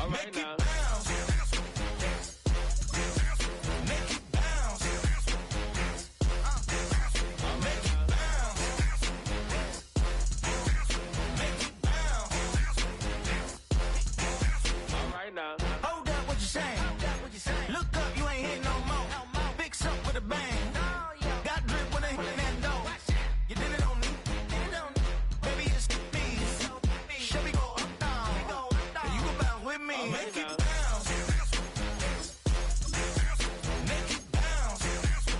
Make it hold up, what you saying? Look up, you ain't hitting no more. Fix up with a bang. Got drip when they hit that door. You did it on me. Baby, it's me. Show me go up, down. You go bounce with me. Make it bounce. Make it bounce. Make it bounce. Make it bounce.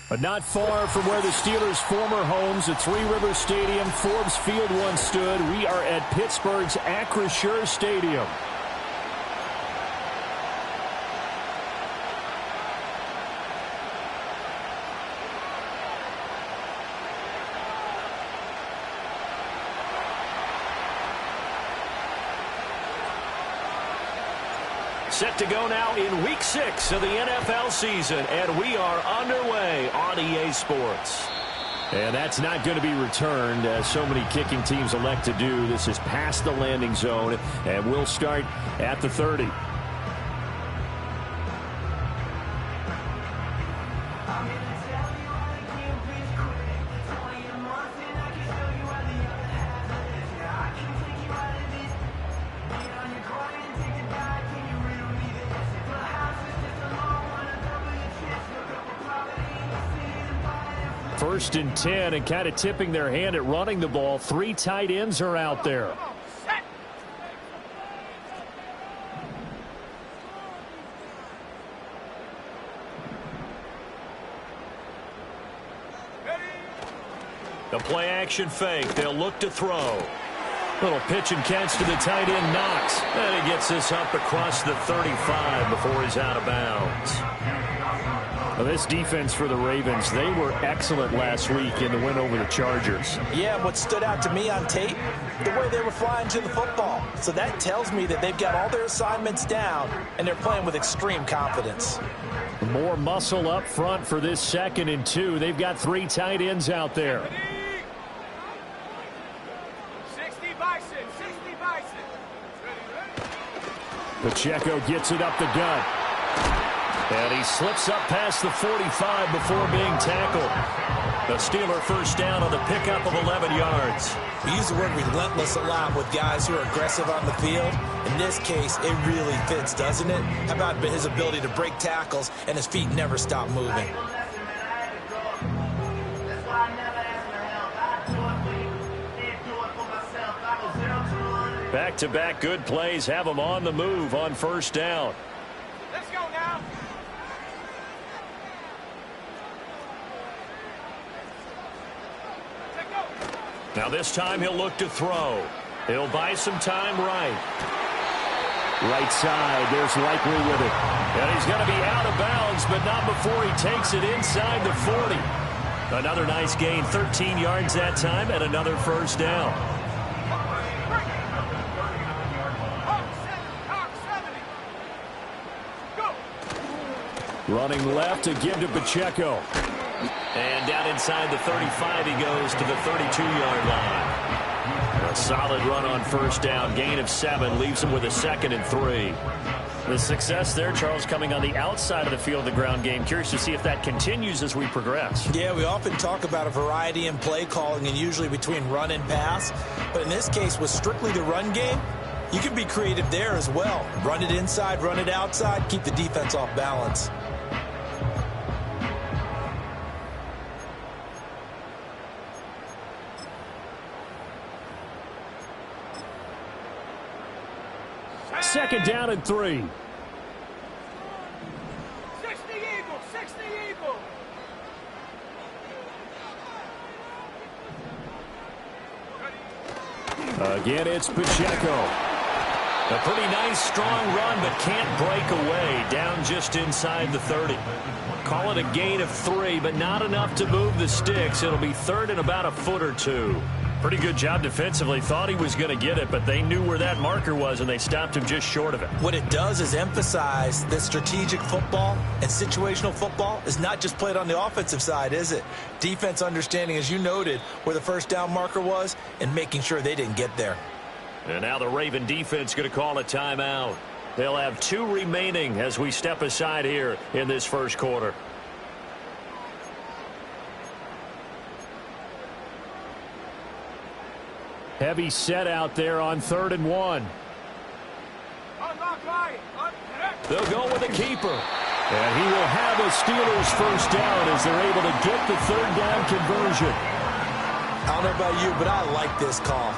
But not far from where the Steelers' former homes at Three Rivers Stadium, Forbes Field once stood, we are at Pittsburgh's Acrisure Stadium. Set to go now in Week 6 of the NFL season, and we are underway on EA Sports. And that's not going to be returned, as so many kicking teams elect to do. This is past the landing zone, and we'll start at the 30. First and 10, and kind of tipping their hand at running the ball. 3 tight ends are out there. The play action fake. They'll look to throw. Little pitch and catch to the tight end, Knox. And he gets this up across the 35 before he's out of bounds. Well, this defense for the Ravens, they were excellent last week in the win over the Chargers. Yeah, what stood out to me on tape, the way they were flying to the football. So that tells me that they've got all their assignments down, and they're playing with extreme confidence. More muscle up front for this 2nd and 2. They've got 3 tight ends out there. 60 Bison. Pacheco gets it up the gut. And he slips up past the 45 before being tackled. The Steeler first down on the pickup of 11 yards. We use the word relentless a lot with guys who are aggressive on the field. In this case, it really fits, doesn't it? How about his ability to break tackles and his feet never stop moving? Back-to-back good plays have them on the move on first down. Let's go now. Now this time he'll look to throw. He'll buy some time right. Right side, there's Likely with it. And he's going to be out of bounds, but not before he takes it inside the 40. Another nice gain, 13 yards that time, and another first down. Running left to give to Pacheco. And down inside the 35 he goes to the 32-yard line. A solid run on first down. Gain of 7 leaves him with a 2nd and 3. The success there, Charles, coming on the outside of the field, the ground game. Curious to see if that continues as we progress. Yeah, we often talk about a variety in play calling and usually between run and pass. But in this case, with strictly the run game, you can be creative there as well. Run it inside, run it outside, keep the defense off balance. Second down and 3. 60 Eagles, 60 Eagles. Again, it's Pacheco. A pretty nice, strong run, but can't break away. Down just inside the 30. Call it a gain of 3, but not enough to move the sticks. It'll be third and about a foot or two. Pretty good job defensively. Thought he was going to get it, but they knew where that marker was, and they stopped him just short of it. What it does is emphasize that strategic football and situational football is not just played on the offensive side, is it? Defense understanding, as you noted, where the first down marker was and making sure they didn't get there. And now the Raven defense going to call a timeout. They'll have 2 remaining as we step aside here in this first quarter. Heavy set out there on 3rd and 1. They'll go with a keeper. And he will have a Steelers first down as they're able to get the 3rd down conversion. I don't know about you, but I like this call.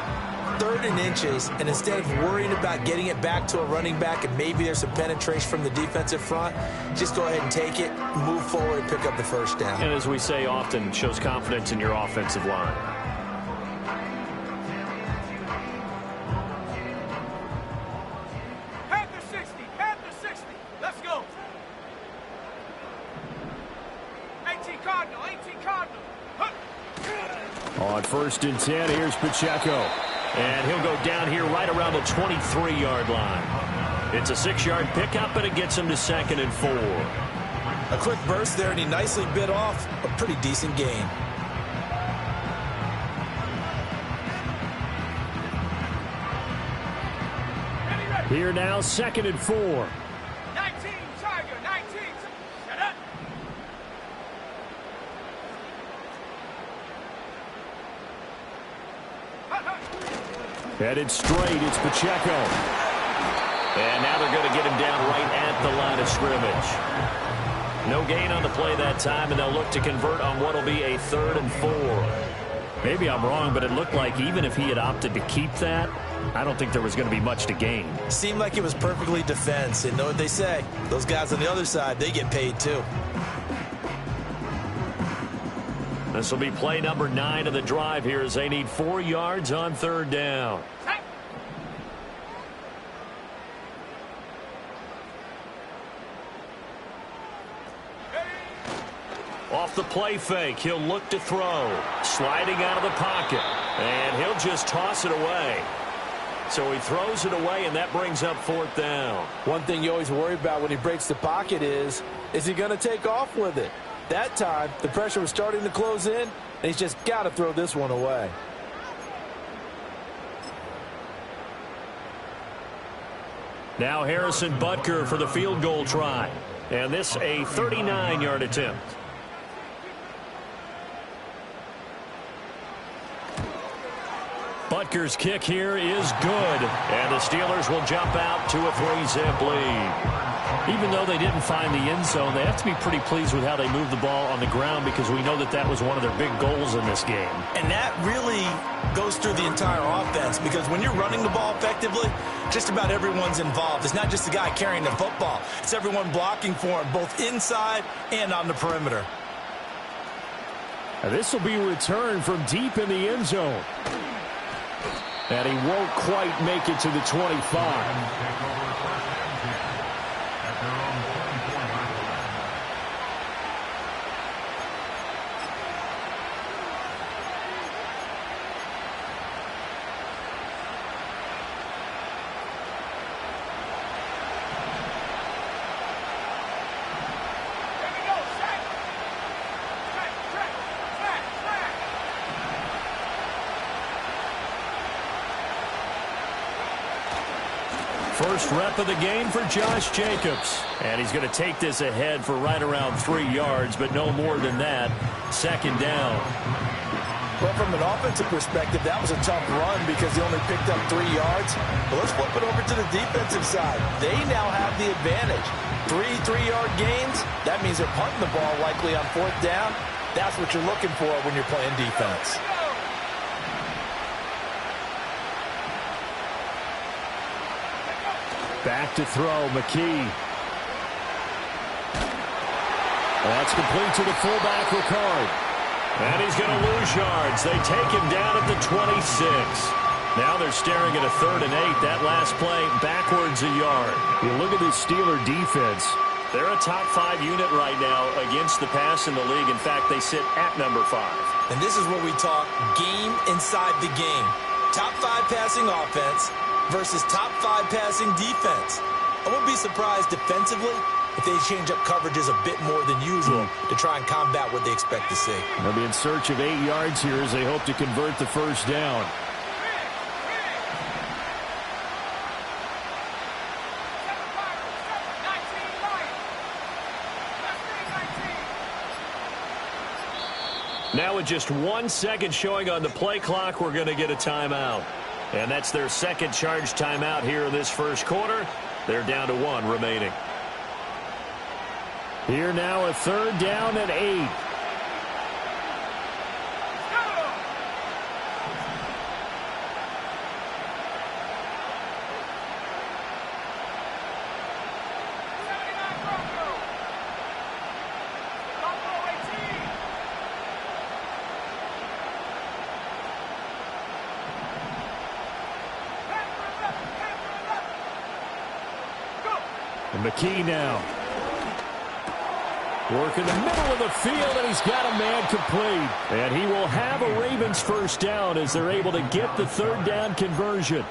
3rd and inches, and instead of worrying about getting it back to a running back and maybe there's some penetration from the defensive front, just go ahead and take it, move forward, and pick up the first down. And as we say often, it shows confidence in your offensive line. On 1st and 10, here's Pacheco. And he'll go down here right around the 23-yard line. It's a 6-yard pickup, and it gets him to 2nd and 4. A quick burst there, and he nicely bit off a pretty decent gain. Here now, 2nd and 4. 19, Tiger, 19. Shut up. Headed straight, it's Pacheco. And now they're going to get him down right at the line of scrimmage. No gain on the play that time, and they'll look to convert on what will be a 3rd and 4. Maybe I'm wrong, but it looked like even if he had opted to keep that, I don't think there was going to be much to gain. Seemed like it was perfectly defense, and know what they say. Those guys on the other side, they get paid too. This will be play number 9 of the drive here as they need 4 yards on 3rd down. Off the play fake, he'll look to throw. Sliding out of the pocket, and he'll just toss it away. So he throws it away, and that brings up 4th down. One thing you always worry about when he breaks the pocket is he going to take off with it? That time, the pressure was starting to close in, and he's just got to throw this one away. Now Harrison Butker for the field goal try. And this a 39-yard attempt. Butker's kick here is good. And the Steelers will jump out to a 3-zip lead. Even though they didn't find the end zone, they have to be pretty pleased with how they moved the ball on the ground because we know that was one of their big goals in this game. And that really goes through the entire offense because when you're running the ball effectively, just about everyone's involved. It's not just the guy carrying the football. It's everyone blocking for him, both inside and on the perimeter. This will be returned from deep in the end zone. And he won't quite make it to the 25. First rep of the game for Josh Jacobs. And he's going to take this ahead for right around 3 yards, but no more than that. 2nd down. Well, from an offensive perspective, that was a tough run because he only picked up 3 yards. But let's flip it over to the defensive side. They now have the advantage. 3 3-yard gains. That means they're punting the ball likely on 4th down. That's what you're looking for when you're playing defense. Back to throw, McKee. That's complete to the fullback, Ricard. And he's going to lose yards. They take him down at the 26. Now they're staring at a 3rd and 8. That last play backwards a yard. You look at this Steeler defense. They're a top 5 unit right now against the pass in the league. In fact, they sit at number 5. And this is where we talk game inside the game. Top 5 passing offense versus top 5 passing defense. I wouldn't be surprised defensively if they change up coverages a bit more than usual to try and combat what they expect to see. They'll be in search of 8 yards here as they hope to convert the first down. Now with just 1 second showing on the play clock, we're going to get a timeout. And that's their second charge timeout here in this first quarter. They're down to 1 remaining. Here now a third down and 8. And McKee now. Working the middle of the field, and he's got a man complete. And he will have a Ravens first down as they're able to get the third down conversion.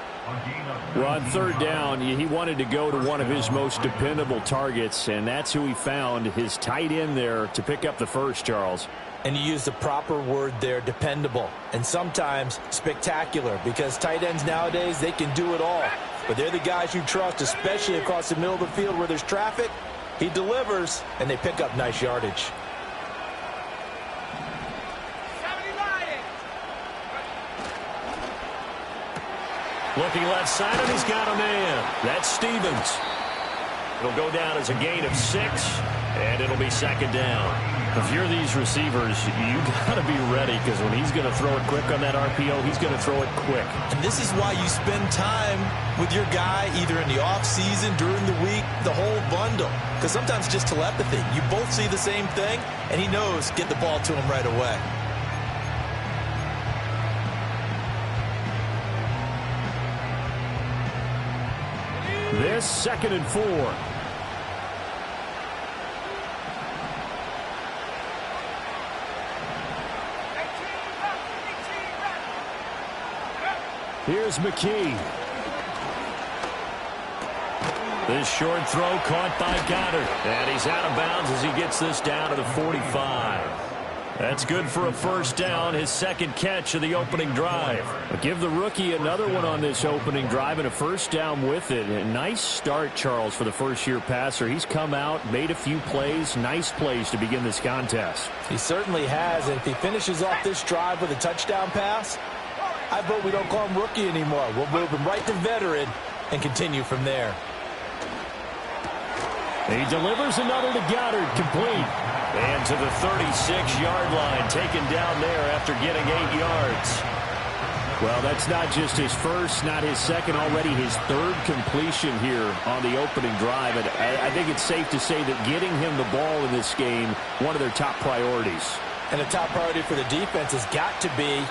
Well, on third down, he wanted to go to one of his most dependable targets, and that's who he found, his tight end there, to pick up the first, Charles. And you use the proper word there, dependable, and sometimes spectacular, because tight ends nowadays, they can do it all. But they're the guys you trust, especially across the middle of the field where there's traffic. He delivers, and they pick up nice yardage. Looking left side, and he's got a man. That's Stevens. It'll go down as a gain of 6, and it'll be second down. If you're these receivers, you got to be ready, because when he's going to throw it quick on that RPO, he's going to throw it quick. And this is why you spend time with your guy either in the offseason, during the week, the whole bundle. Because sometimes just telepathy. You both see the same thing, and he knows get the ball to him right away. This 2nd and 4. Here's McKee. This short throw caught by Goddard. And he's out of bounds as he gets this down to the 45. That's good for a first down, his second catch of the opening drive. But give the rookie another one on this opening drive and a first down with it. A nice start, Charles, for the first-year passer. He's come out, made a few plays, nice plays to begin this contest. He certainly has, and if he finishes off this drive with a touchdown pass, I vote we don't call him rookie anymore. We'll move him right to veteran and continue from there. He delivers another to Goddard, complete. And to the 36-yard line, taken down there after getting 8 yards. Well, that's not just his first, not his second, already his third completion here on the opening drive. And I think it's safe to say that getting him the ball in this game, one of their top priorities. And a top priority for the defense has got to be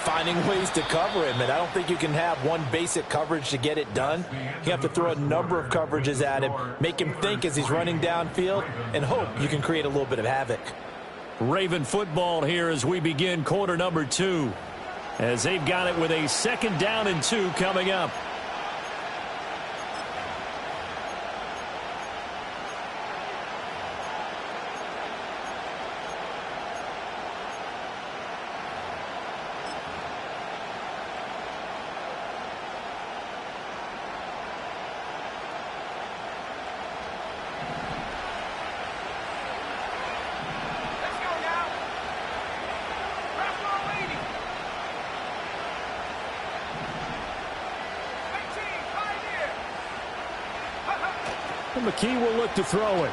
finding ways to cover him. And I don't think you can have one basic coverage to get it done. You have to throw a number of coverages at him, make him think as he's running downfield, and hope you can create a little bit of havoc. Raven football here as we begin quarter number 2. As they've got it with a 2nd down and 2 coming up. McKee will look to throw it.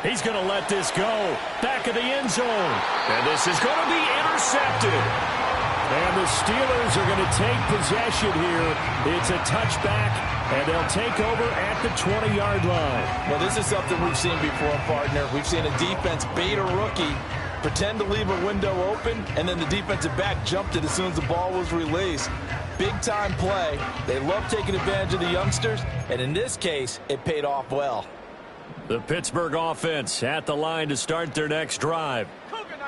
He's going to let this go. Back of the end zone. And this is going to be intercepted. And the Steelers are going to take possession here. It's a touchback, and they'll take over at the 20-yard line. Well, this is something we've seen before, partner. We've seen a defense bait a rookie, pretend to leave a window open, and then the defensive back jumped it as soon as the ball was released. Big-time play. They love taking advantage of the youngsters, and in this case, it paid off well. The Pittsburgh offense at the line to start their next drive.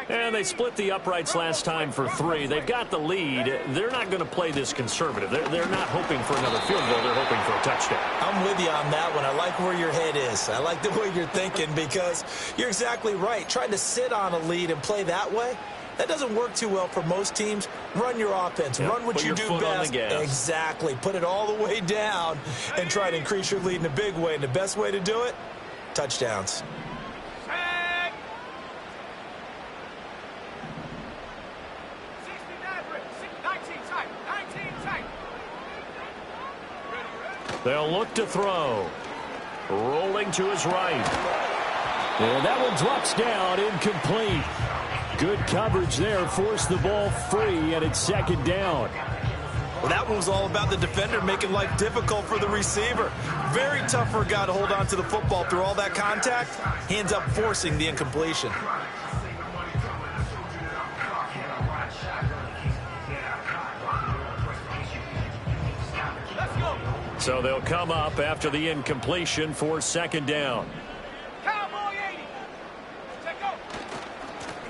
And they split the uprights last time for 3. They've got the lead. They're not going to play this conservative. They're not hoping for another field goal. They're hoping for a touchdown. I'm with you on that one. I like where your head is. I like the way you're thinking because you're exactly right. Trying to sit on a lead and play that way, that doesn't work too well for most teams. Run your offense. Yep. Run what Put you your do foot best. on the gas. Exactly. Put it all the way down and try to increase your lead in a big way. And the best way to do it, touchdowns. 19 tight. They'll look to throw. Rolling to his right. And that one drops down, incomplete. Good coverage there, forced the ball free, and it's second down. Well, that one was all about the defender making life difficult for the receiver. Very tough for a guy to hold on to the football through all that contact. He ends up forcing the incompletion. So they'll come up after the incompletion for second down. Cowboy 80. Check go.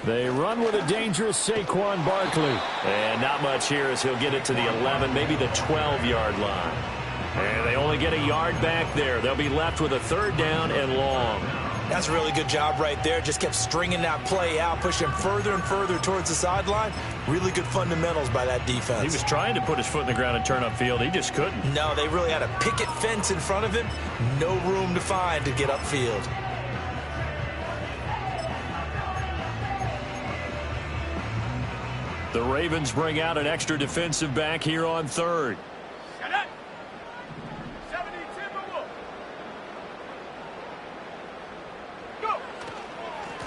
They run with a dangerous Saquon Barkley. And not much here as he'll get it to the 11, maybe the 12-yard line. And they only get a yard back there. They'll be left with a third down and long. That's a really good job right there. Just kept stringing that play out, pushing further and further towards the sideline. Really good fundamentals by that defense. He was trying to put his foot in the ground and turn upfield. He just couldn't. No, they really had a picket fence in front of him. No room to find to get upfield. The Ravens bring out an extra defensive back here on third. Shut up. 70 Timberwolves.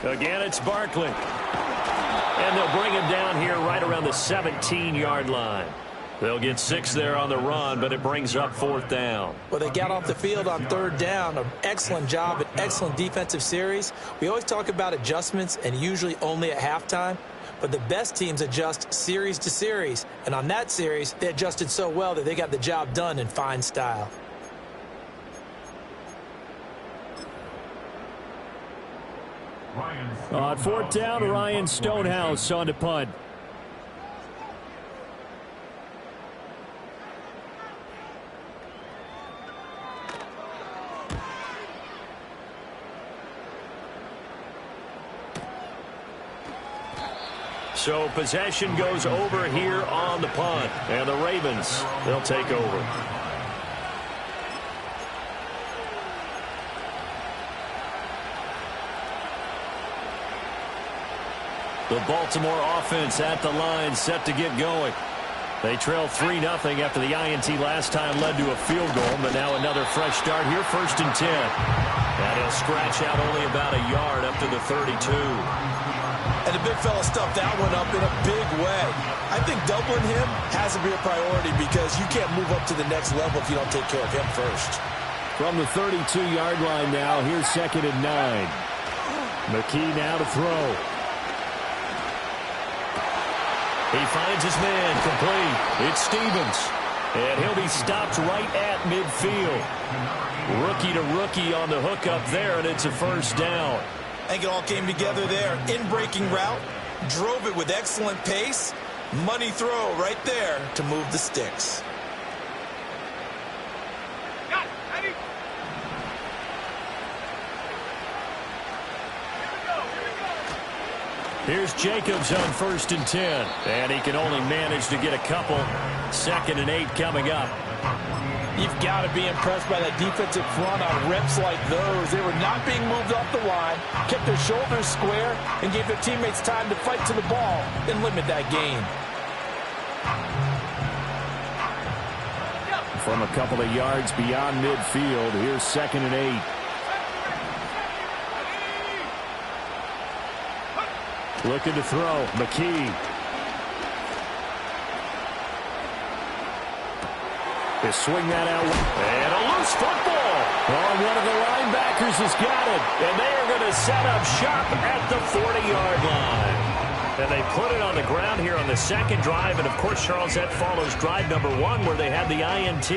Go. Again, it's Barkley. And they'll bring him down here right around the 17-yard line. They'll get 6 there on the run, but it brings up fourth down. Well, they got off the field on third down. An excellent job, an excellent defensive series. We always talk about adjustments and usually only at halftime. But the best teams adjust series to series. And on that series, they adjusted so well that they got the job done in fine style. On fourth down, Ryan Stonehouse on to punt. So possession goes over here on the punt. And the Ravens, they'll take over. The Baltimore offense at the line, set to get going. They trailed 3-0 after the INT last time led to a field goal, but now another fresh start here, 1st and 10. And he'll scratch out only about a yard up to the 32. And the big fella stuffed that one up in a big way. I think doubling him has to be a priority because you can't move up to the next level if you don't take care of him first. From the 32-yard line now, here's 2nd and 9. McKee now to throw. He finds his man complete. It's Stevens. And he'll be stopped right at midfield. Rookie to rookie on the hookup there, and it's a first down. I think it all came together there. In-breaking route, drove it with excellent pace. Money throw right there to move the sticks. Got it. Ready? Here's Jacobs on 1st and 10. And he can only manage to get a couple. 2nd and 8 coming up. You've got to be impressed by that defensive front on reps like those. They were not being moved off the line, kept their shoulders square, and gave their teammates time to fight to the ball and limit that gain. From a couple of yards beyond midfield, here's 2nd and 8. Looking to throw. McKee. They swing that out. And a loose football. Oh, one of the linebackers has got it. And they are going to set up shop at the 40-yard line. And they put it on the ground here on the second drive. And, of course, Charles, that follows drive number 1 where they had the INT.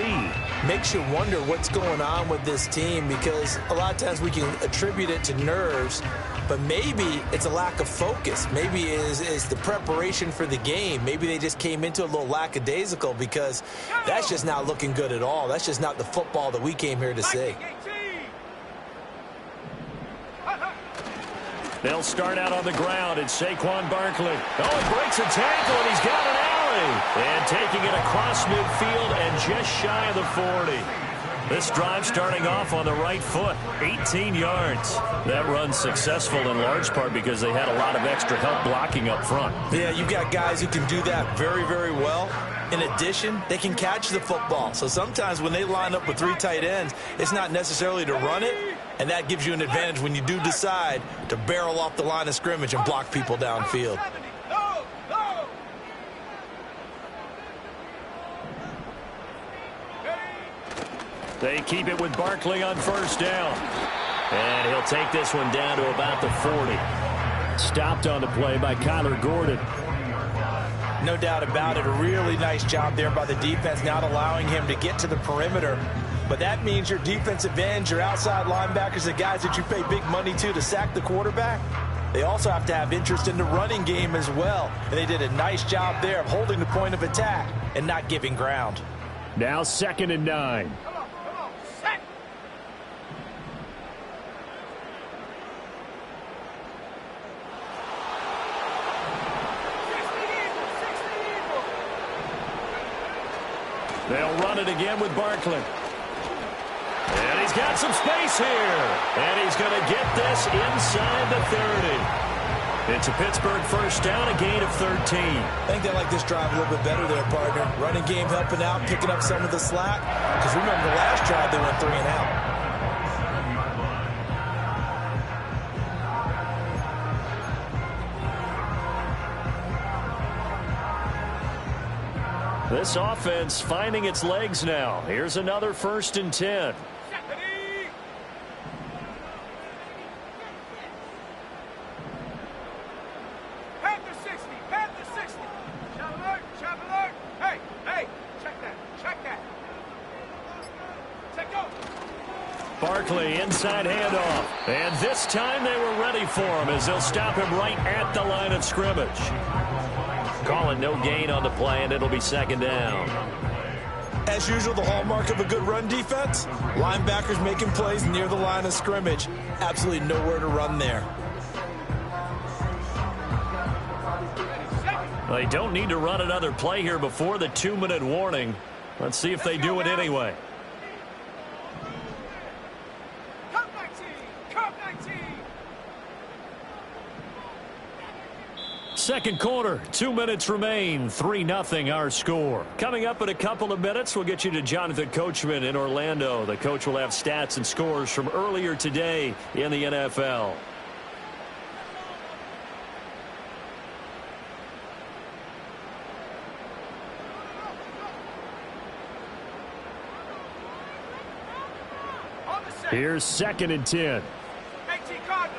Makes you wonder what's going on with this team, because a lot of times we can attribute it to nerves, but maybe it's a lack of focus. Maybe it's the preparation for the game. Maybe they just came into a little lackadaisical, because that's just not looking good at all. That's just not the football that we came here to see. They'll start out on the ground. It's Saquon Barkley. Oh, he breaks a tackle, and he's got an alley. And taking it across midfield and just shy of the 40. This drive starting off on the right foot, 18 yards. That run's successful in large part because they had a lot of extra help blocking up front. Yeah, you've got guys who can do that very, very well. In addition, they can catch the football. So sometimes when they line up with 3 tight ends, it's not necessarily to run it, and that gives you an advantage when you do decide to barrel off the line of scrimmage and block people downfield. They keep it with Barkley on first down. And he'll take this one down to about the 40. Stopped on the play by Kyler Gordon. No doubt about it. A really nice job there by the defense, not allowing him to get to the perimeter. But that means your defensive ends, your outside linebackers, the guys that you pay big money to sack the quarterback, they also have to have interest in the running game as well. And they did a nice job there of holding the point of attack and not giving ground. Now 2nd and 9. They'll run it again with Barkley. And he's got some space here. And he's going to get this inside the 30. It's a Pittsburgh first down, a gain of 13. I think they like this drive a little bit better there, partner. Running game helping out, picking up some of the slack. Because remember, the last drive they went 3 and out. This offense finding its legs now. Here's another 1st and 10. Panther 60, Panther 60. Shot alert, shot alert. Hey, check that. Take go. Barkley inside handoff. And this time they were ready for him as they'll stop him right at the line of scrimmage. Calling no gain on the play, and it'll be 2nd down. As usual, the hallmark of a good run defense, linebackers making plays near the line of scrimmage. Absolutely nowhere to run there. They don't need to run another play here before the 2-minute warning. Let's see if they do it anyway. Second quarter, 2 minutes remain, 3-0 our score. Coming up in a couple of minutes, we'll get you to Jonathan Coachman in Orlando. The coach will have stats and scores from earlier today in the NFL. Here's 2nd and 10. 18 Cardinal.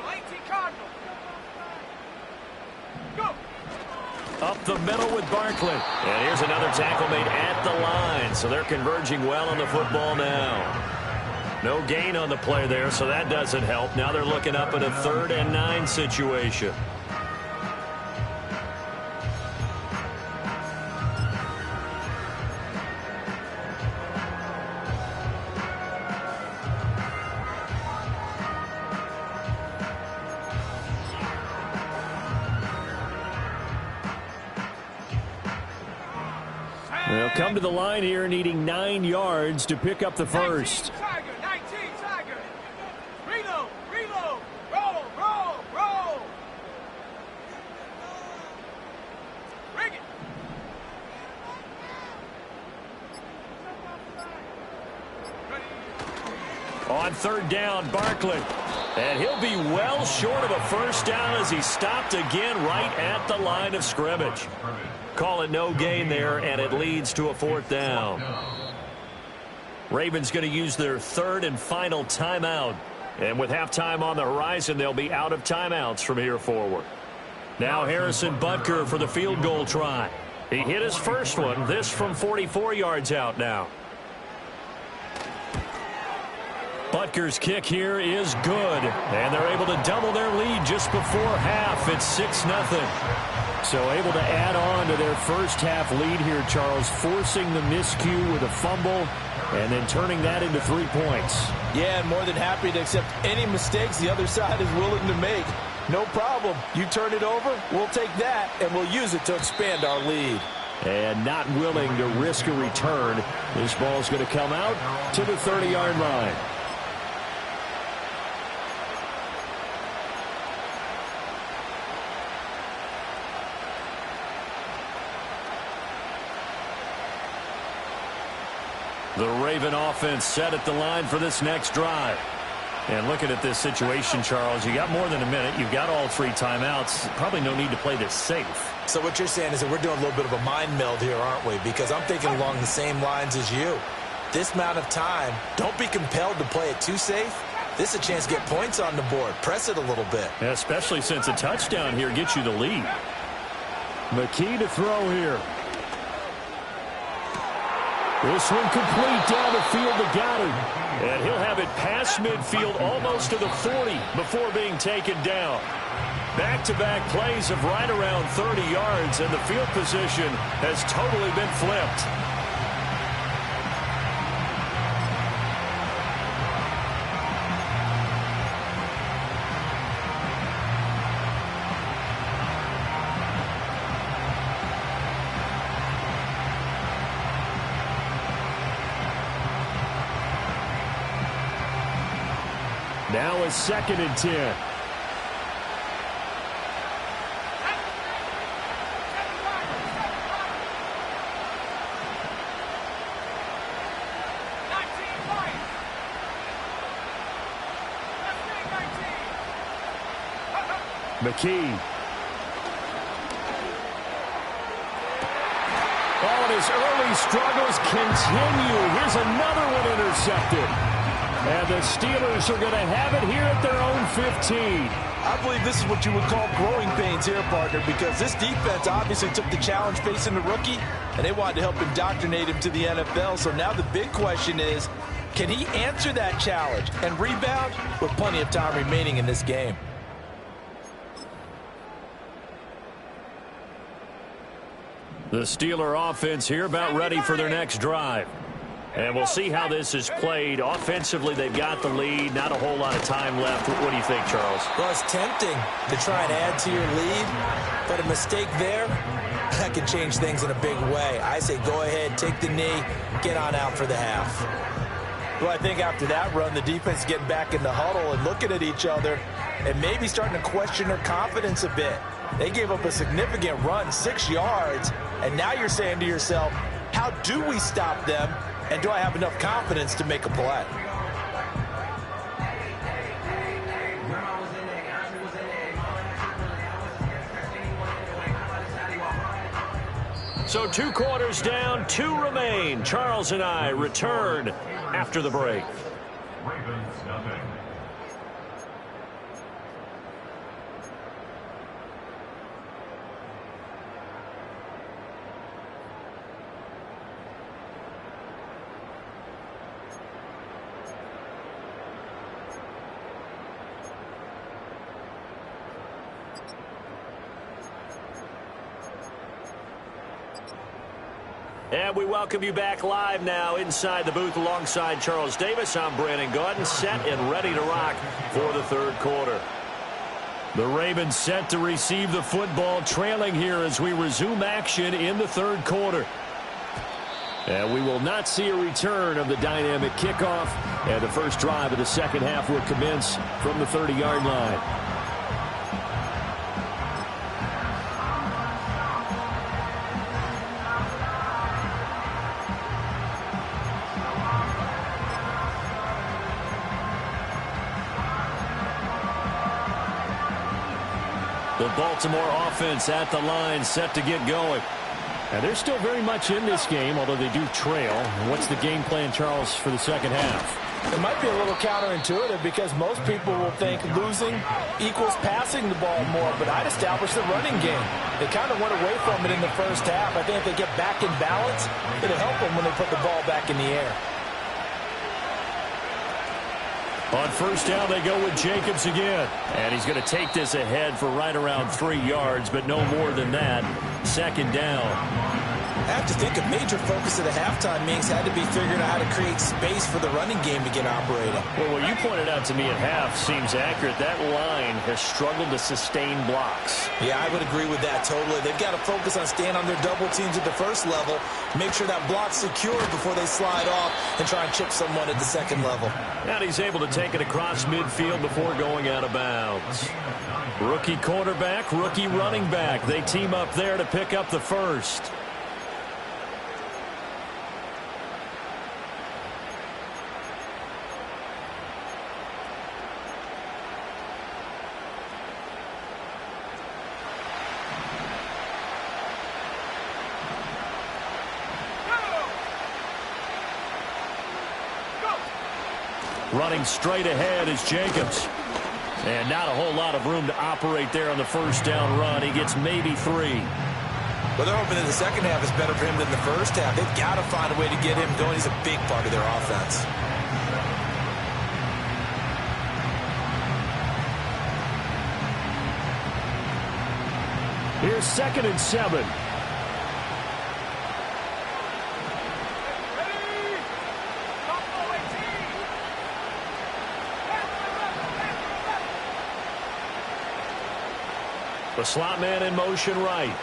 Go. Up the middle with Barkley. And here's another tackle made at the line. So they're converging well on the football now. No gain on the play there, so that doesn't help. Now they're looking up at a 3rd and 9 situation. They'll come to the line here needing 9 yards to pick up the first. 19 Tiger. Reload. Roll. Bring it. On 3rd down, Barkley. And he'll be well short of a first down as he's stopped again right at the line of scrimmage. Call it no gain there, and it leads to a 4th down. Ravens going to use their 3rd and final timeout. And with halftime on the horizon, they'll be out of timeouts from here forward. Now Harrison Butker for the field goal try. He hit his first one, this from 44 yards out now. Butker's kick here is good, and they're able to double their lead just before half. It's 6-0. So able to add on to their first half lead here, Charles, forcing the miscue with a fumble and then turning that into 3 points. Yeah, and more than happy to accept any mistakes the other side is willing to make. No problem. You turn it over, we'll take that, and we'll use it to expand our lead. And not willing to risk a return. This ball's going to come out to the 30-yard line. The Raven offense set at the line for this next drive. And looking at this situation, Charles, you got more than a minute. You've got all 3 timeouts. Probably no need to play this safe. So what you're saying is that we're doing a little bit of a mind meld here, aren't we? Because I'm thinking along the same lines as you. This amount of time, don't be compelled to play it too safe. This is a chance to get points on the board. Press it a little bit. Yeah, especially since a touchdown here gets you the lead. McKee to throw here. This one complete down the field to Goddard. And he'll have it past midfield almost to the 40 before being taken down. Back-to-back plays of right around 30 yards, and the field position has totally been flipped. Now a 2nd and 10. McKee. Oh, and his early struggles continue. Here's another one intercepted. And the Steelers are going to have it here at their own 15. I believe this is what you would call growing pains here, partner, because this defense obviously took the challenge facing the rookie, and they wanted to help indoctrinate him to the NFL. So now the big question is, can he answer that challenge and rebound with plenty of time remaining in this game? The Steeler offense here about ready for their next drive. And we'll see how this is played. Offensively, they've got the lead. Not a whole lot of time left. What do you think, Charles? Well, it's tempting to try and add to your lead, but a mistake there, that could change things in a big way. I say go ahead, take the knee, get on out for the half. Well, I think after that run, the defense is getting back in the huddle and looking at each other and maybe starting to question their confidence a bit. They gave up a significant run, 6 yards, and now you're saying to yourself, how do we stop them? And do I have enough confidence to make a play? So 2 quarters down, 2 remain. Charles and I return after the break. Ravens nothing. And we welcome you back live now inside the booth alongside Charles Davis. I'm Brandon Gaudin, set and ready to rock for the 3rd quarter. The Ravens set to receive the football, trailing here as we resume action in the 3rd quarter. And we will not see a return of the dynamic kickoff, and the first drive of the 2nd half will commence from the 30-yard line. The Baltimore offense at the line, set to get going. And they're still very much in this game, although they do trail. What's the game plan, Charles, for the 2nd half? It might be a little counterintuitive because most people will think losing equals passing the ball more, but I'd establish the running game. They kind of went away from it in the first half. I think if they get back in balance, it'll help them when they put the ball back in the air. On first down, they go with Jacobs again. And he's going to take this ahead for right around 3 yards, but no more than that. Second down. I have to think a major focus at the halftime meetings had to be figuring out how to create space for the running game to get operating. Well, what you pointed out to me at half seems accurate. That line has struggled to sustain blocks. Yeah, I would agree with that totally. They've got to focus on staying on their double teams at the first level, make sure that block's secured before they slide off and try and chip someone at the second level. And he's able to take it across midfield before going out of bounds. Rookie quarterback, rookie running back. They team up there to pick up the first. Running straight ahead is Jacobs. And not a whole lot of room to operate there on the first down run. He gets maybe 3. Well, they're hoping that the second half is better for him than the first half. They've got to find a way to get him going. He's a big part of their offense. Here's 2nd and 7. The slot man in motion right.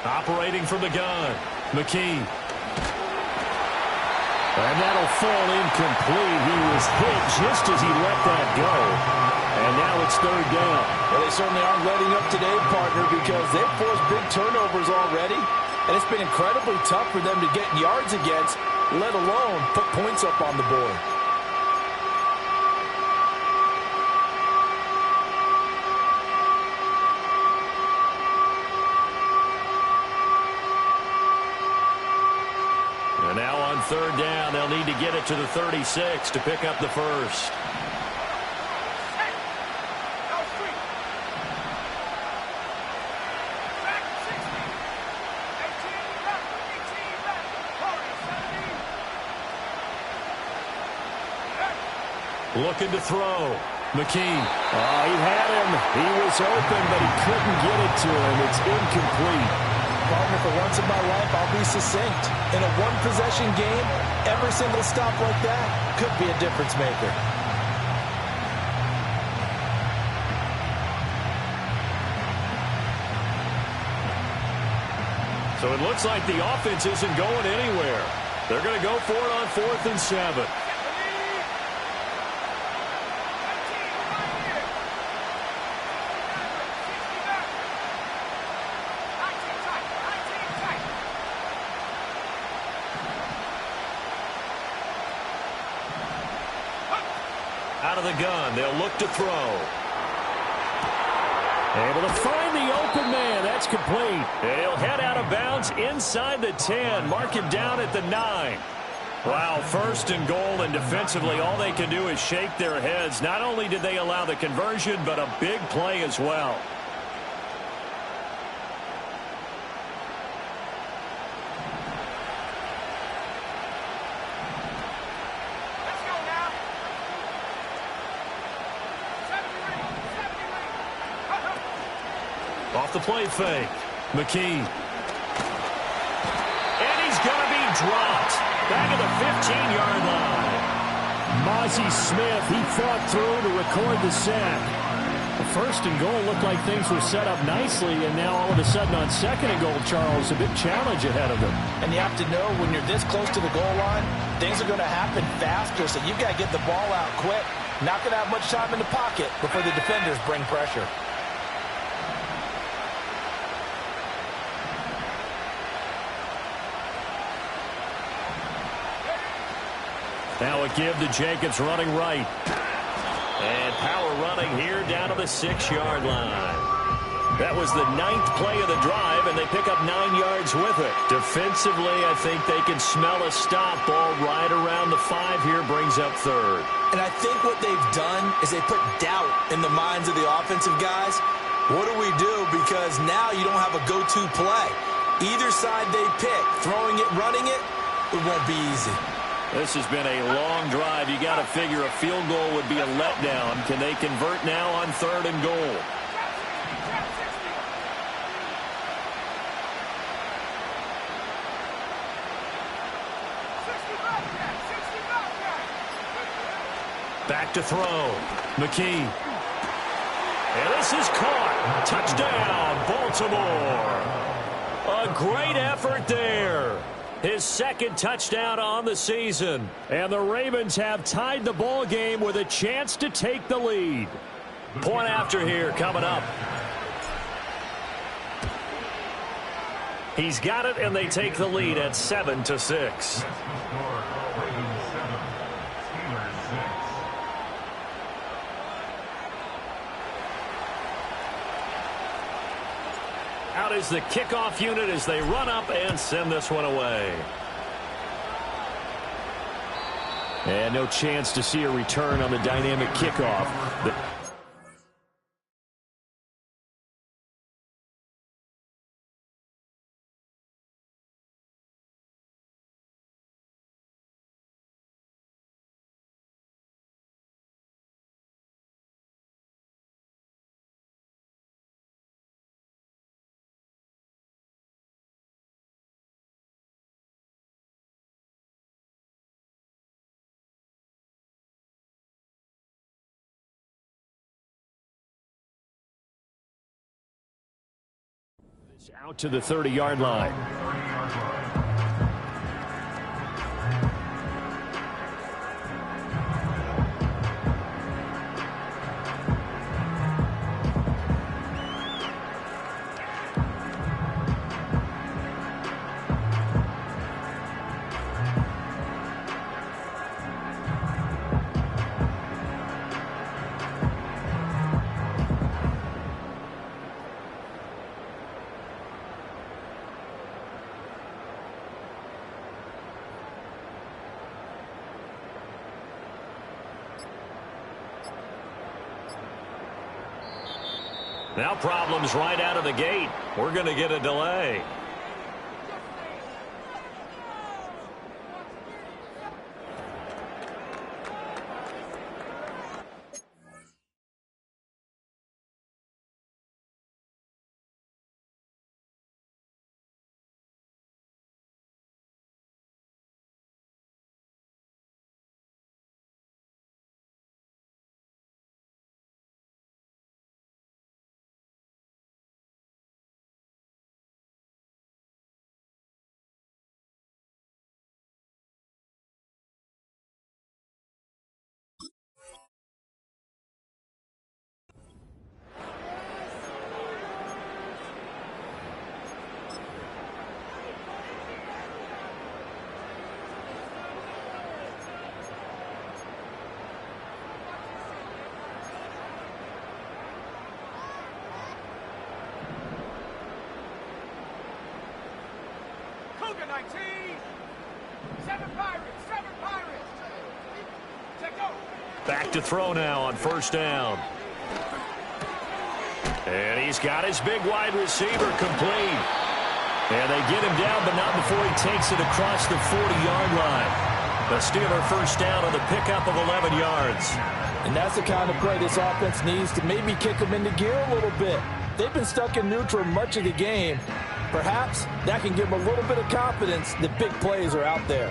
Operating from the gun. McKee. And that'll fall incomplete. He was hit just as he let that go. And now it's 3rd down. Well, they certainly aren't letting up today, partner, because they've forced big turnovers already. And it's been incredibly tough for them to get yards against, let alone put points up on the board. And now on 3rd down, they'll need to get it to the 36 to pick up the first. Looking to throw. McKee. Oh, he had him. He was open, but he couldn't get it to him. It's incomplete. Partner, for once in my life, I'll be succinct. In a one-possession game, every single stop like that could be a difference maker. So it looks like the offense isn't going anywhere. They're going to go for it on 4th and 7. Out of the gun, they'll look to throw. Able to find the open man. That's complete. He'll head out of bounds inside the 10. Mark him down at the 9. Wow, 1st and goal, and defensively all they can do is shake their heads. Not only did they allow the conversion, but a big play as well. Off the play fake. McKee. And he's going to be dropped. Back at the 15-yard line. Mozzie Smith, he fought through to record the sack. The 1st and goal looked like things were set up nicely, and now all of a sudden on 2nd and goal, Charles, a big challenge ahead of them. And you have to know when you're this close to the goal line, things are going to happen faster, so you've got to get the ball out quick. Not going to have much time in the pocket before the defenders bring pressure. Now a give to Jacobs running right. And power running here down to the 6-yard line. That was the 9th play of the drive, and they pick up 9 yards with it. Defensively, I think they can smell a stop. Ball right around the 5 here, brings up 3rd. And I think what they've done is they put doubt in the minds of the offensive guys. What do we do? Because now you don't have a go-to play. Either side they pick, throwing it, running it, it won't be easy. This has been a long drive. You got to figure a field goal would be a letdown. Can they convert now on 3rd and goal? Back to throw. McKee. And this is caught. Touchdown, Baltimore. A great effort there. His 2nd touchdown on the season. And the Ravens have tied the ball game with a chance to take the lead. Point after here coming up. He's got it, and they take the lead at 7-6. Out is the kickoff unit as they run up and send this one away. And no chance to see a return on the dynamic kickoff. Out to the 30-yard line. Now problems right out of the gate. We're going to get a delay. Cougar 19. 7 Pirates. 7 Pirates. Take go. Back to throw now on 1st down. And he's got his big wide receiver complete. And they get him down, but not before he takes it across the 40-yard line. The Steeler 1st down on the pickup of 11 yards. And that's the kind of play this offense needs to maybe kick them into gear a little bit. They've been stuck in neutral much of the game. Perhaps that can give them a little bit of confidence that big plays are out there.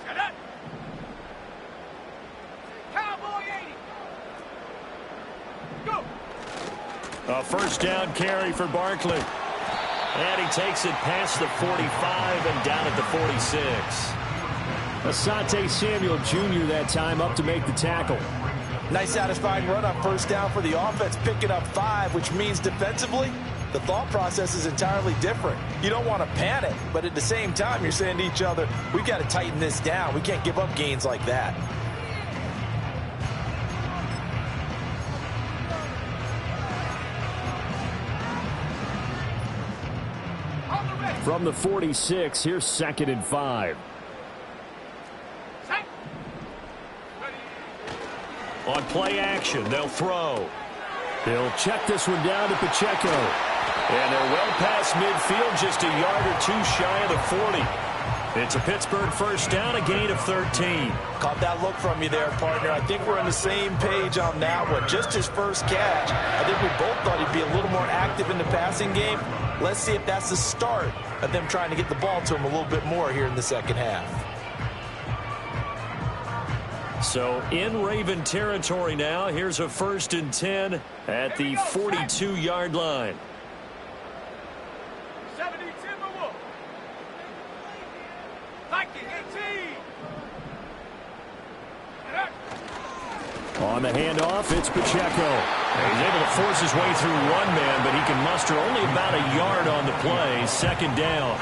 Set up. Cowboy 80. Go. A 1st down carry for Barkley. And he takes it past the 45 and down at the 46. Asante Samuel Jr. that time up to make the tackle. Nice satisfying run on 1st down for the offense, picking up 5, which means defensively, the thought process is entirely different. You don't want to panic, but at the same time, you're saying to each other, we've got to tighten this down. We can't give up gains like that. From the 46, here's 2nd and 5. On play action, they'll throw. He'll check this one down to Pacheco. And they're well past midfield, just a yard or two shy of the 40. It's a Pittsburgh first down, a gain of 13. Caught that look from you there, partner. I think we're on the same page on that one. Just his first catch. I think we both thought he'd be a little more active in the passing game. Let's see if that's the start of them trying to get the ball to him a little bit more here in the second half. So in Raven territory now, here's a 1st and 10 at the 42-yard line. 70 Timberwolves. Viking 18. On the handoff, it's Pacheco. He's able to force his way through one man, but he can muster only about a yard on the play. 2nd down.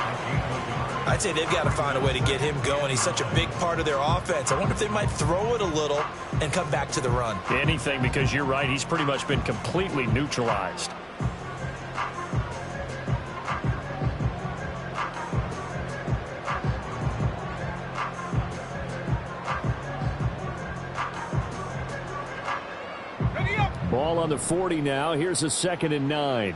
I'd say they've got to find a way to get him going. He's such a big part of their offense. I wonder if they might throw it a little and come back to the run. Anything, because you're right, he's pretty much been completely neutralized. Ball on the 40 now. Here's a 2nd and 9.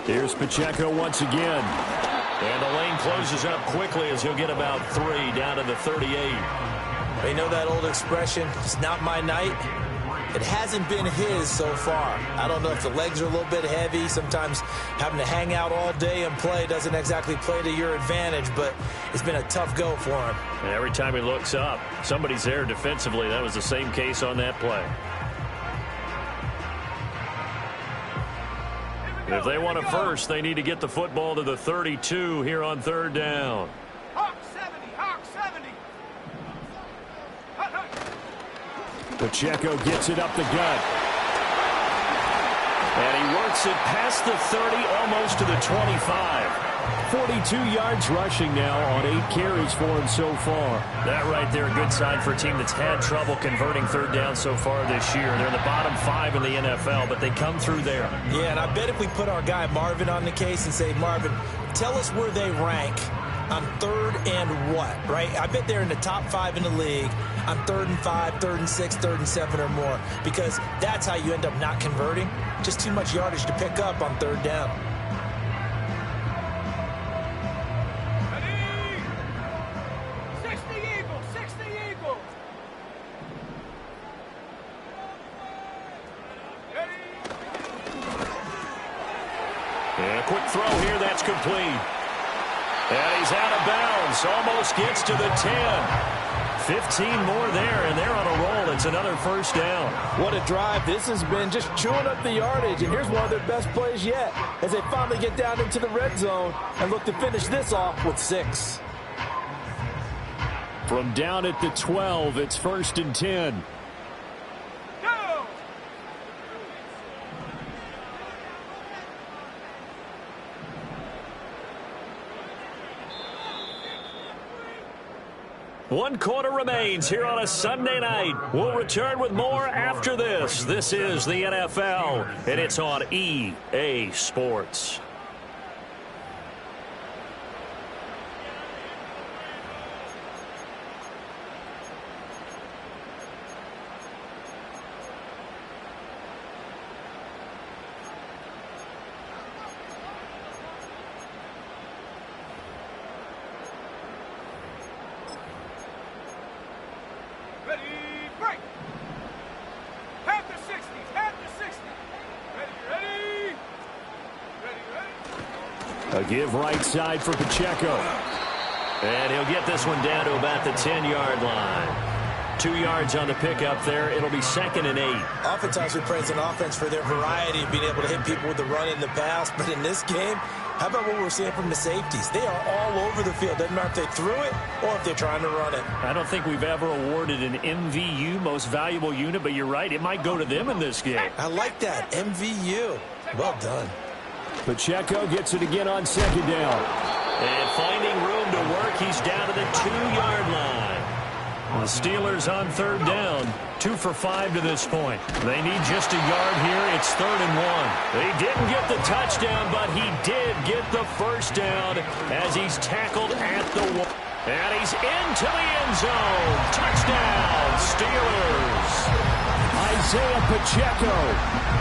Here's Pacheco once again. And the lane closes up quickly as he'll get about 3 down to the 38. You know that old expression, it's not my night? It hasn't been his so far. I don't know if the legs are a little bit heavy. Sometimes having to hang out all day and play doesn't exactly play to your advantage, but it's been a tough go for him. And every time he looks up, somebody's there defensively. That was the same case on that play. If they want a first, they need to get the football to the 32 here on 3rd down. Hawk 70, Hawk 70. Pacheco gets it up the gut. And he works it past the 30, almost to the 25. 42 yards rushing now on 8 carries for him so far. That right there, a good sign for a team that's had trouble converting 3rd down so far this year. They're in the bottom 5 in the NFL, but they come through there. Yeah, and I bet if we put our guy Marvin on the case and say, Marvin, tell us where they rank on 3rd and what, right? I bet they're in the top 5 in the league on 3rd and 5, 3rd and 6, 3rd and 7 or more, because that's how you end up not converting. Just too much yardage to pick up on 3rd down. And a quick throw here, that's complete. And he's out of bounds, almost gets to the 10. 15 more there, and they're on a roll. It's another 1st down. What a drive this has been, just chewing up the yardage. And here's one of their best plays yet as they finally get down into the red zone and look to finish this off with 6. From down at the 12, it's 1st and 10. One quarter remains here on a Sunday night. We'll return with more after this. This is the NFL, and it's on EA Sports. A give right side for Pacheco. And he'll get this one down to about the 10-yard line. 2 yards on the pickup there. It'll be 2nd and 8. Oftentimes we praise an offense for their variety of being able to hit people with the run and the pass, but in this game, How about what we're seeing from the safeties? They are all over the field. Doesn't matter if they threw it or if they're trying to run it. I don't think we've ever awarded an MVU, most valuable unit, but you're right. It might go to them in this game. I like that. MVU. Well done. Pacheco gets it again on second down. And finding room to work, he's down to the 2-yard line. The Steelers on third down, 2 for 5 to this point. They need just a yard here. It's 3rd and 1. They didn't get the touchdown, but he did get the first down as he's tackled at the wall. And he's into the end zone. Touchdown, Steelers. Isaiah Pacheco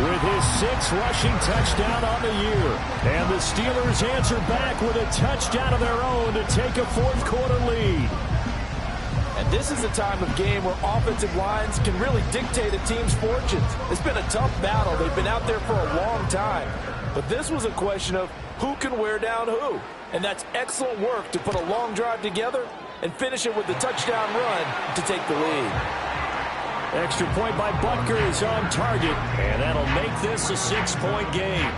with his 6th rushing touchdown on the year. And the Steelers answer back with a touchdown of their own to take a fourth-quarter lead. And this is a time of game where offensive lines can really dictate a team's fortunes. It's been a tough battle. They've been out there for a long time. But this was a question of who can wear down who. And that's excellent work to put a long drive together and finish it with the touchdown run to take the lead. Extra point by Butker is on target. And that'll make this a 6-point game.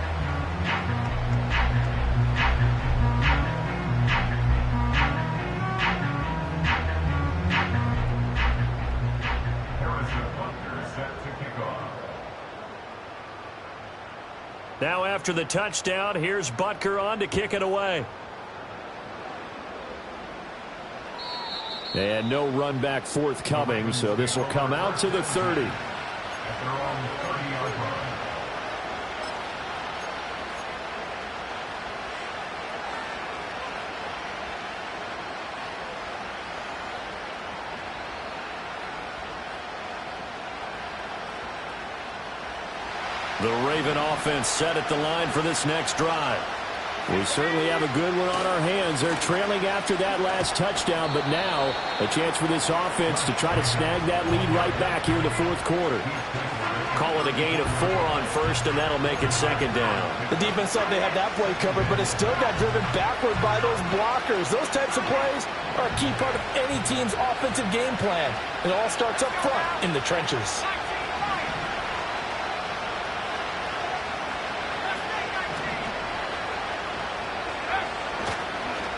Now after the touchdown, here's Butker on to kick it away. And no run back forthcoming, so this will come out to the 30. At their own 30-yard line. The Raven offense set at the line for this next drive. We certainly have a good one on our hands. They're trailing after that last touchdown, but now a chance for this offense to try to snag that lead right back here in the fourth quarter. Call it a gain of 4 on first, and that'll make it 2nd down. The defense thought they had that play covered, but it still got driven backward by those blockers. Those types of plays are a key part of any team's offensive game plan. It all starts up front in the trenches.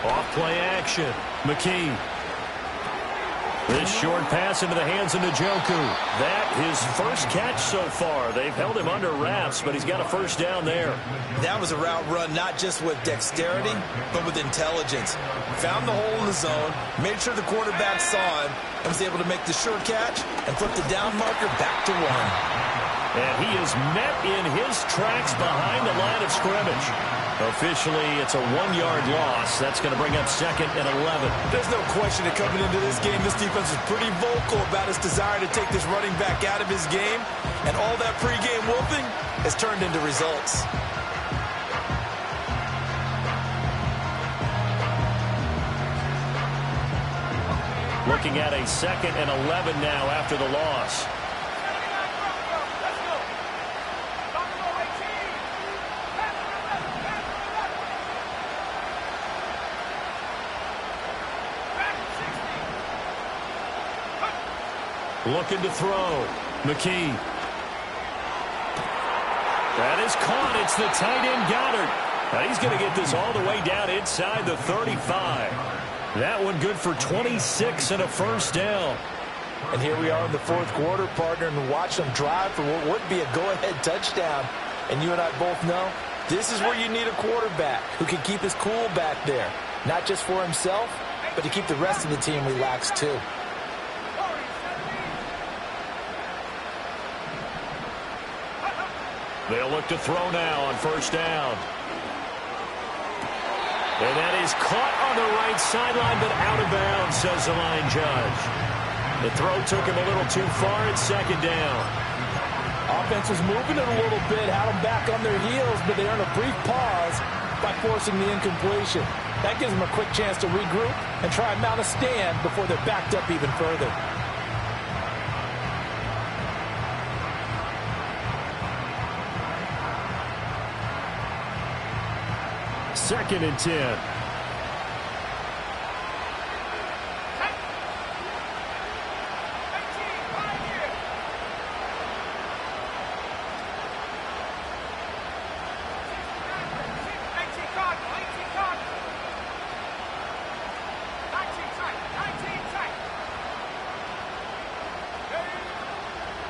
Off-play action. McKee. This short pass into the hands of Njoku. That his first catch so far. They've held him under wraps, but he's got a first down there. That was a route run not just with dexterity, but with intelligence. Found the hole in the zone, made sure the quarterback saw him, and was able to make the sure catch and flip the down marker back to run. And he is met in his tracks behind the line of scrimmage. Officially, it's a 1-yard loss. That's going to bring up 2nd and 11. There's no question that coming into this game, this defense is pretty vocal about its desire to take this running back out of his game. And all that pregame whooping has turned into results. Looking at a 2nd and 11 now after the loss. Looking to throw. McKee. That is caught. It's the tight end Goddard. Now he's going to get this all the way down inside the 35. That one good for 26 and a first down. And here we are in the fourth quarter, partner, and watch them drive for what would be a go-ahead touchdown. And you and I both know this is where you need a quarterback who can keep his cool back there. Not just for himself, but to keep the rest of the team relaxed too. They'll look to throw now on first down. And that is caught on the right sideline, but out of bounds, says the line judge. The throw took him a little too far. It's 2nd down. Offense was moving it a little bit, had them back on their heels, but they earned a brief pause by forcing the incompletion. That gives them a quick chance to regroup and try and mount a stand before they're backed up even further. Second and 10.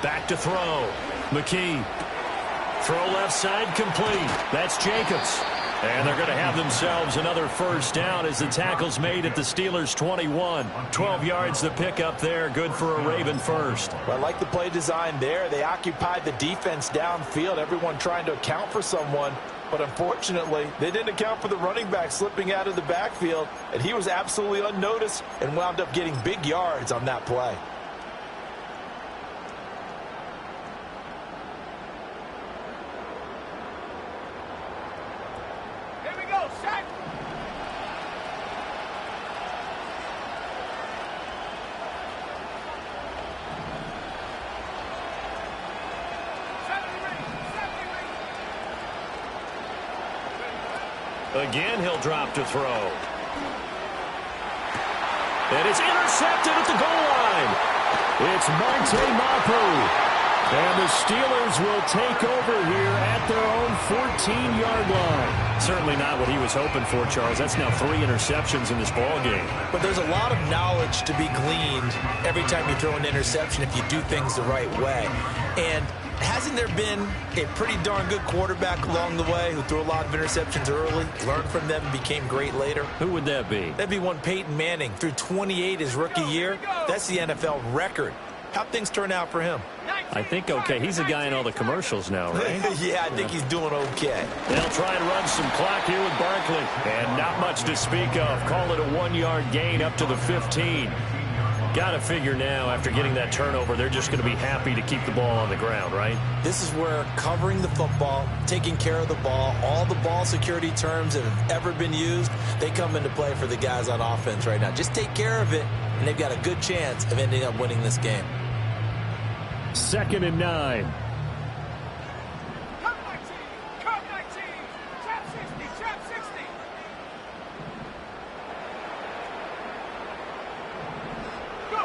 Back to throw. McKee. Throw left side complete. That's Jacobs. And they're going to have themselves another first down as the tackle's made at the Steelers' 21. 12 yards to pick up there. Good for a Raven first. Well, I like the play design there. They occupied the defense downfield, everyone trying to account for someone. But unfortunately, they didn't account for the running back slipping out of the backfield, and he was absolutely unnoticed and wound up getting big yards on that play. Here we go, set. Again, he'll drop to throw. And it's intercepted at the goal line. It's Monte Mapu. And the Steelers will take over here at their own 14-yard line. Certainly not what he was hoping for, Charles. That's now 3 interceptions in this ball game. But there's a lot of knowledge to be gleaned every time you throw an interception if you do things the right way. And hasn't there been a pretty darn good quarterback along the way who threw a lot of interceptions early, learned from them, and became great later? Who would that be? That'd be one Peyton Manning. Threw 28 his rookie year. That's the NFL record. How'd things turn out for him? I think okay. He's a guy in all the commercials now, right? Yeah, I think he's doing okay. They'll try and run some clock here with Barkley. And not much to speak of. Call it a 1-yard gain up to the 15. Got to figure now, after getting that turnover, they're just going to be happy to keep the ball on the ground, right? This is where covering the football, taking care of the ball, all the ball security terms that have ever been used, they come into play for the guys on offense right now. Just take care of it, and they've got a good chance of ending up winning this game. 2nd and 9. Come 19, come 19, trap 60, trap 60. Go.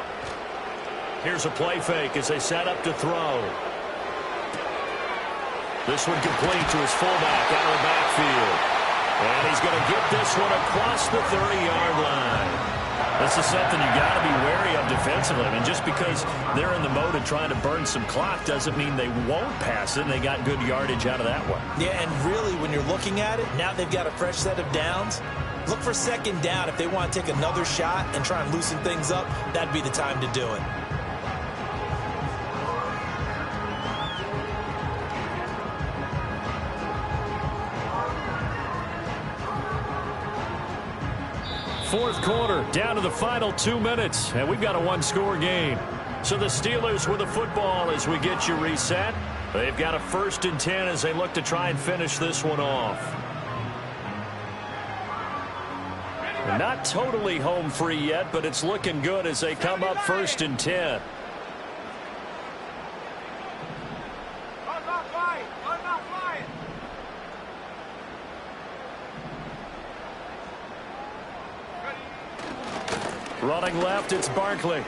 Here's a play fake as they set up to throw. This one complete to his fullback out of the backfield. And he's going to get this one across the 30-yard line. This is something you got to be wary of defensively. I mean, just because they're in the mode of trying to burn some clock doesn't mean they won't pass it, and they got good yardage out of that one. Yeah, and really, when you're looking at it, now they've got a fresh set of downs. Look for 2nd down. If they want to take another shot and try and loosen things up, that'd be the time to do it. Fourth quarter, down to the final 2 minutes, and we've got a 1-score game. So the Steelers with the football as we get you reset. They've got a 1st and 10 as they look to try and finish this one off. Not totally home free yet, but it's looking good as they come up 1st and 10. I'm not flying, I'm not flying. Running left, it's Barkley.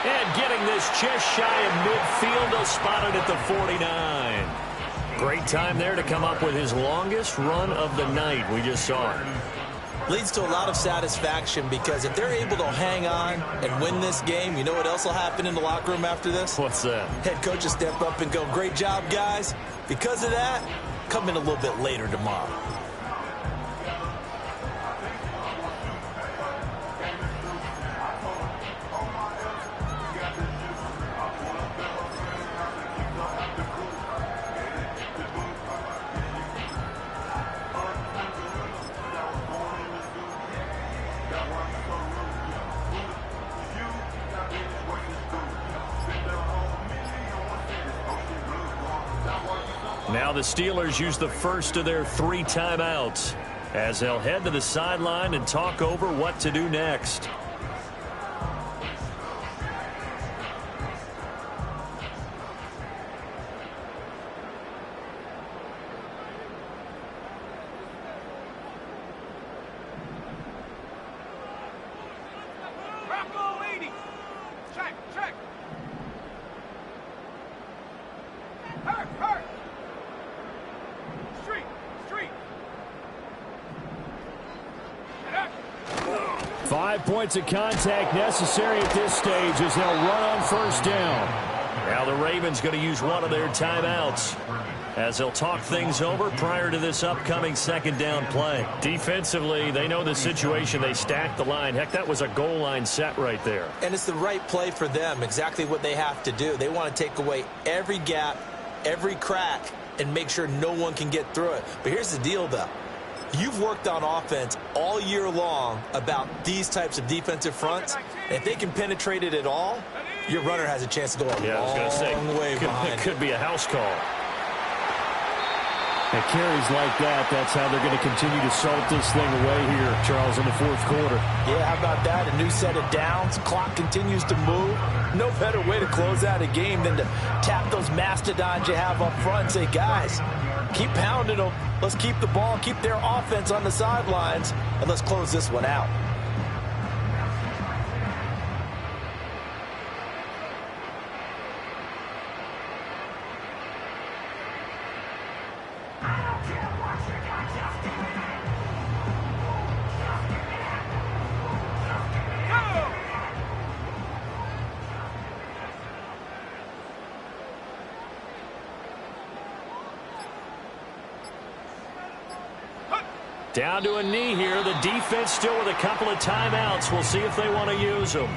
And getting this just shy of midfield, they'll spot it at the 49. Great time there to come up with his longest run of the night. We just saw it. Leads to a lot of satisfaction because if they're able to hang on and win this game, you know what else will happen in the locker room after this? What's that? Head coach will step up and go, great job, guys. Because of that, come in a little bit later tomorrow. Now the Steelers use the first of their 3 timeouts as they'll head to the sideline and talk over what to do next. Rocco 80. Check, check. Hurt, hurt. Street, street. Get up. 5 points of contact necessary at this stage as they'll run on first down. Now the Ravens going to use one of their timeouts as they'll talk things over prior to this upcoming second down play. Defensively, they know the situation. They stacked the line. Heck, that was a goal line set right there. And it's the right play for them, exactly what they have to do. They want to take away every gap, every crack, and make sure no one can get through it. But here's the deal, though. You've worked on offense all year long about these types of defensive fronts. If they can penetrate it at all, your runner has a chance to go a long way behind. It could be a house call. And carries like that, that's how they're going to continue to salt this thing away here, Charles, in the fourth quarter. Yeah, how about that? A new set of downs. Clock continues to move. No better way to close out a game than to tap those mastodons you have up front and say, guys, keep pounding them. Let's keep the ball, keep their offense on the sidelines, and let's close this one out. Down to a knee here. The defense still with a couple of timeouts. We'll see if they want to use them.